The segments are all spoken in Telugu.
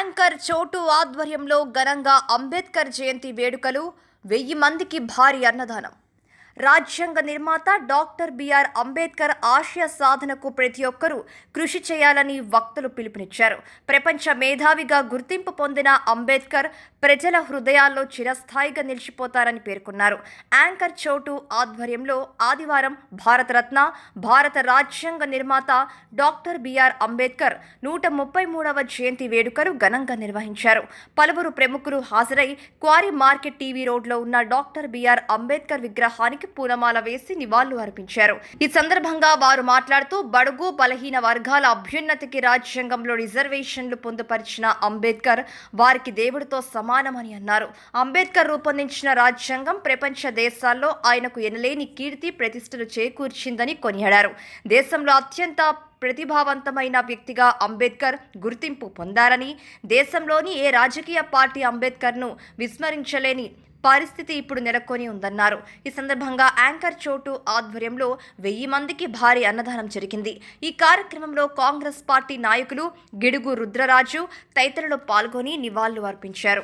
యాంకర్ చోటు ఆధ్వర్యంలో ఘనంగా అంబేద్కర్ జయంతి వేడుకలు 1000 మందికి భారీ అన్నదానం. రాజ్యాంగ నిర్మాత డాక్టర్ బిఆర్ అంబేద్కర్ ఆశయ సాధనకు ప్రతి ఒక్కరూ కృషి చేయాలని వక్తలు పిలుపునిచ్చారు. ప్రపంచ మేధావిగా గుర్తింపు పొందిన అంబేద్కర్ ప్రజల హృదయాల్లో చిరస్థాయిగా నిలిచిపోతారని పేర్కొన్నారు. యాంకర్ చోటు ఆధ్వర్యంలో ఆదివారం భారతరత్న, భారత రాజ్యాంగ నిర్మాత డాక్టర్ బిఆర్ అంబేద్కర్ 133వ జయంతి వేడుకలు ఘనంగా నిర్వహించారు. పలువురు ప్రముఖులు హాజరై క్వారీ మార్కెట్ టీవీ రోడ్లో ఉన్న డాక్టర్ బిఆర్ అంబేద్కర్ విగ్రహానికి పూలమాల వేసి నివాళులు అర్పించారు. ఈ సందర్భంగా వారు మాట్లాడుతూ బడుగు బలహీన వర్గాల అభ్యున్నతికి రాజ్యాంగంలో రిజర్వేషన్లు పొందుపరిచిన అంబేద్కర్ వారికి దేవుడితో సమానమని అన్నారు. అంబేద్కర్ రూపొందించిన రాజ్యాంగం ప్రపంచ దేశాల్లో ఆయనకు ఎనలేని కీర్తి ప్రతిష్టలు చేకూర్చిందని కొనియాడారు. దేశంలో అత్యంత ప్రతిభావంతమైన వ్యక్తిగా అంబేద్కర్ గుర్తింపు పొందారని, దేశంలోని ఏ రాజకీయ పార్టీ అంబేద్కర్ను విస్మరించలేని పరిస్థితి ఇప్పుడు నెలకొని ఉందన్నారు. ఈ సందర్భంగా యాంకర్ చోటు ఆధ్వర్యంలో 1000 మందికి భారీ అన్నదానం జరిగింది. ఈ కార్యక్రమంలో కాంగ్రెస్ పార్టీ నాయకులు గిడుగు రుద్రరాజు తదితరులు పాల్గొని నివాళులు అర్పించారు.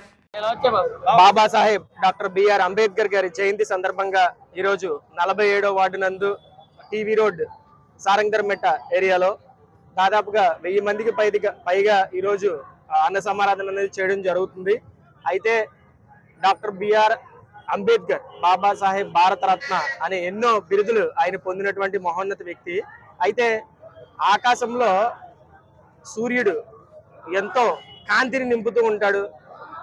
బాబాసాహెబ్ డాక్టర్ బిఆర్ అంబేద్కర్ గారి జయంతి సందర్భంగా ఈరోజు 47వ వార్డు నందు టీవీ రోడ్ సారంగర్మెట్ట ఏరియాలో దాదాపుగా 1000 మందికి పైగా ఈరోజు అన్న సమారాధన అనేది చేయడం జరుగుతుంది. అయితే డాక్టర్ బిఆర్ అంబేద్కర్ బాబాసాహెబ్ భారతరత్న అనే ఎన్నో బిరుదులు ఆయన పొందినటువంటి మహోన్నత వ్యక్తి. అయితే ఆకాశంలో సూర్యుడు ఎంతో కాంతిని నింపుతూ ఉంటాడు.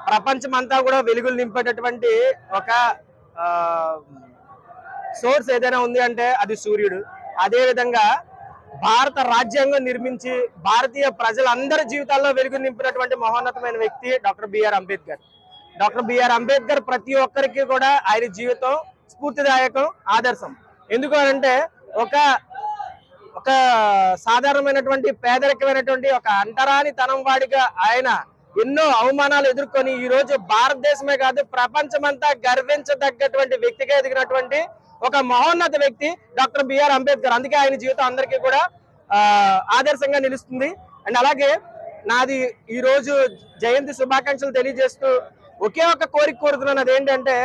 ప్రపంచమంతా కూడా వెలుగులు నింపేటటువంటి ఒక సోర్స్ ఏదైనా ఉంది అంటే అది సూర్యుడు. అదే విధంగా భారత రాజ్యాంగం నిర్మించి భారతీయ ప్రజలందరి జీవితాల్లో వెలుగు నింపినటువంటి మహోన్నతమైన వ్యక్తి doctor BR Ambedkar. Doctor BR Ambedkar ప్రతి ఒక్కరికి కూడా ఆయన జీవితం స్ఫూర్తిదాయకం, ఆదర్శం. ఎందుకు అంటే ఒక సాధారణమైనటువంటి పేదరికమైనటువంటి ఒక అంటరాని తనం వాడిగా ఆయన ఎన్నో అవమానాలు ఎదుర్కొని ఈ రోజు భారతదేశమే కాదు ప్రపంచమంతా గర్వించదగ్గటువంటి వ్యక్తిగా ఎదిగినటువంటి ఒక మహోన్నత వ్యక్తి డాక్టర్ బిఆర్ అంబేద్కర్. అందుకే ఆయన జీవితం అందరికీ కూడా ఆదర్శంగా నిలుస్తుంది. అండ్ అలాగే నాది ఈ రోజు జయంతి శుభాకాంక్షలు తెలియజేస్తూ ఒకే ఒక కోరిక కోరుతున్నాను. అదేంటంటే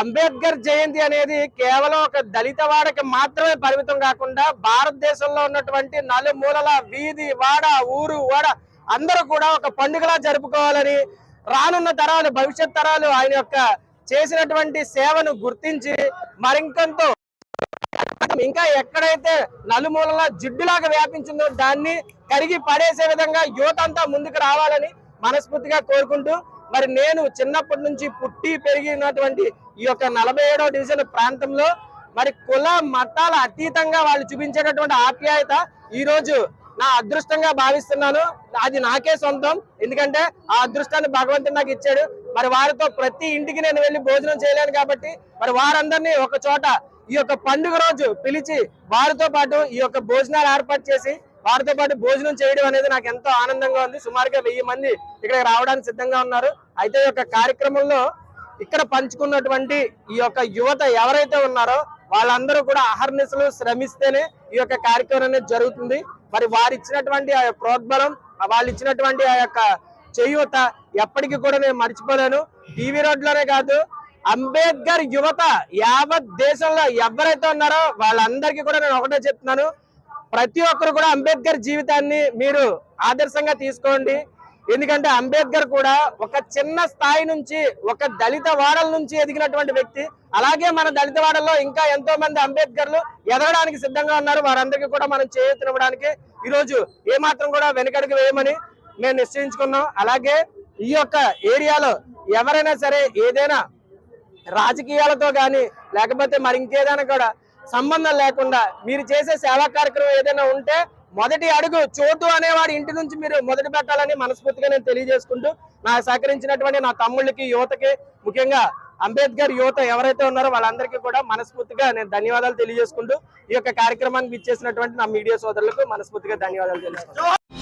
అంబేద్కర్ జయంతి అనేది కేవలం ఒక దళిత వాడకి మాత్రమే పరిమితం కాకుండా భారతదేశంలో ఉన్నటువంటి నలుమూలల వీధి వాడ ఊరు వాడ అందరూ కూడా ఒక పండుగలా జరుపుకోవాలని, రానున్న తరాలు భవిష్యత్ తరాలు ఆయన యొక్క చేసినటువంటి సేవను గుర్తించి మరింకంతో ఇంకా ఎక్కడైతే నలుమూలల జిడ్డులాగా వ్యాపించిందో దాన్ని కరిగి పడేసే విధంగా యువత అంతా ముందుకు రావాలని మనస్ఫూర్తిగా కోరుకుంటూ, మరి నేను చిన్నప్పటి నుంచి పుట్టి పెరిగినటువంటి ఈ యొక్క 47వ డివిజన్ ప్రాంతంలో మరి కుల మతాల అతీతంగా వాళ్ళు చూపించేటటువంటి ఆప్యాయత ఈ రోజు నా అదృష్టంగా భావిస్తున్నాను. అది నాకే సొంతం. ఎందుకంటే ఆ అదృష్టాన్ని భగవంతుడు నాకు ఇచ్చాడు. మరి వారితో ప్రతి ఇంటికి నేను వెళ్ళి భోజనం చేయలేను కాబట్టి మరి వారందరినీ ఒక చోట ఈ యొక్క పండుగ రోజు పిలిచి వారితో పాటు ఈ యొక్క భోజనాలు ఏర్పాటు చేసి వారితో పాటు భోజనం చేయడం అనేది నాకు ఎంతో ఆనందంగా ఉంది. సుమారుగా 1000 మంది ఇక్కడికి రావడానికి సిద్ధంగా ఉన్నారు. అయితే ఈ యొక్క కార్యక్రమంలో ఇక్కడ పంచుకున్నటువంటి ఈ యొక్క యువత ఎవరైతే ఉన్నారో వాళ్ళందరూ కూడా అహర్నిశలు శ్రమిస్తేనే ఈ యొక్క కార్యక్రమం అనేది జరుగుతుంది. మరి వారు ఇచ్చినటువంటి ఆ ప్రోద్బలం, వాళ్ళు ఇచ్చినటువంటి ఆ యొక్క చేయూత ఎప్పటికీ కూడా నేను మర్చిపోలేను. టీవీ రోడ్లోనే కాదు, అంబేద్కర్ యువత యావత్ దేశంలో ఎవరైతే ఉన్నారో వాళ్ళందరికీ కూడా నేను ఒకటే చెప్తున్నాను, ప్రతి ఒక్కరు కూడా అంబేద్కర్ జీవితాన్ని మీరు ఆదర్శంగా తీసుకోండి. ఎందుకంటే అంబేద్కర్ కూడా ఒక చిన్న స్థాయి నుంచి ఒక దళిత వాడల నుంచి ఎదిగినటువంటి వ్యక్తి. అలాగే మన దళిత వాడల్లో ఇంకా ఎంతో మంది అంబేద్కర్లు ఎదగడానికి సిద్ధంగా ఉన్నారు. వారందరికీ కూడా మనం చేయూతనివ్వడానికి ఈరోజు ఏమాత్రం కూడా వెనుకడుగు వేయమని మేము నిశ్చయించుకున్నాం. అలాగే ఈ యొక్క ఏరియాలో ఎవరైనా సరే ఏదైనా రాజకీయాలతో కానీ లేకపోతే మరి ఇంకేదైనా కూడా సంబంధం లేకుండా మీరు చేసే సేవా కార్యక్రమం ఏదైనా ఉంటే మొదటి అడుగు చోటు అనేవాడి ఇంటి నుంచి మీరు మొదలు పెట్టాలని మనస్ఫూర్తిగా నేను తెలియజేసుకుంటూ, నా సహకరించినటువంటి నా తమ్ముళ్ళకి, యువతకి, ముఖ్యంగా అంబేద్కర్ యువత ఎవరైతే ఉన్నారో వాళ్ళందరికీ కూడా మనస్ఫూర్తిగా నేను ధన్యవాదాలు తెలియజేసుకుంటూ ఈ యొక్క కార్యక్రమానికి ఇచ్చేసినటువంటి నా మీడియా సోదరులకు మనస్ఫూర్తిగా ధన్యవాదాలు తెలియజేసుకుంటాను.